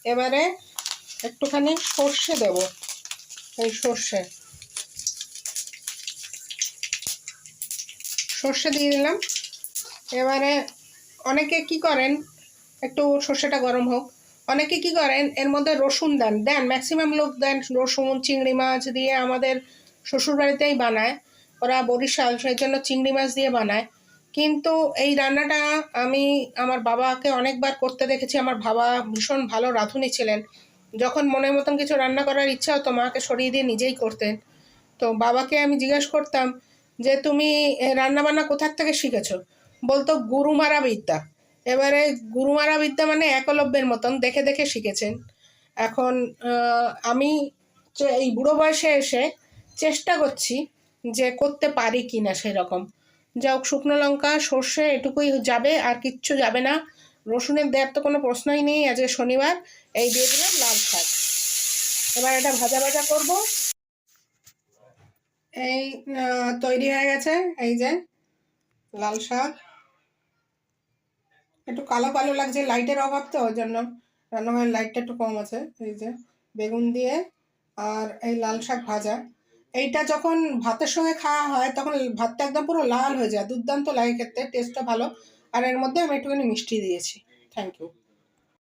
এবারে একটুখানি সর্ষে দেব, এই সর্ষে দিয়ে দিলাম। এবারে অনেকে কি করেন, একটু সর্ষেটা গরম হোক, অনেকে কি করেন এর মধ্যে রসুন দেন ম্যাক্সিমাম লোক দেন রসুন। চিংড়ি মাছ দিয়ে আমাদের শ্বশুরবাড়িতেই বানায়, ওরা বরিশাল, সেই জন্য চিংড়ি মাছ দিয়ে বানায়। কিন্তু এই রান্নাটা আমি আমার বাবাকে অনেকবার করতে দেখেছি। আমার বাবা ভীষণ ভালো রাঁধুনি ছিলেন। যখন মনের মতন কিছু রান্না করার ইচ্ছা হতো মাকে সরিয়ে দিয়ে নিজেই করতেন। তো বাবাকে আমি জিজ্ঞেস করতাম যে তুমি রান্নাবান্না কোথার থেকে শিখেছো, বলতো গুরুমারা বিদ্যা। এবারে গুরুমারা বিদ্যা মানে একলব্যের মতন দেখে দেখে শিখেছেন। এখন আমি এই বুড়ো বয়সে এসে চেষ্টা করছি যে করতে পারি কি না সেরকম। যাই হোক, শুকনো লঙ্কা সর্ষে এটুকুই যাবে, আর কিচ্ছু যাবে না। রসুনের দেওয়ার তো কোনো প্রশ্নই নেই, আজকে শনিবার। এই দিয়ে দিলাম লাল শাক। এবার এটা ভাজা ভাজা করবো। এই তৈরি হয়ে গেছে, এই যে লাল শাক। একটু কালো কালো লাগছে, লাইটের অভাব তো, ওই জন্য রান্নাঘরের লাইটটা একটু কম আছে। এই যে বেগুন দিয়ে আর এই লাল শাক ভাজা। এইটা যখন ভাতের সঙ্গে খাওয়া হয় তখন ভাতটা একদম পুরো লাল হয়ে যায়, দুর্দান্ত লাগে খেতে, টেস্টটা ভালো। আর এর মধ্যে আমি একটুখানি মিষ্টি দিয়েছি। Thank you.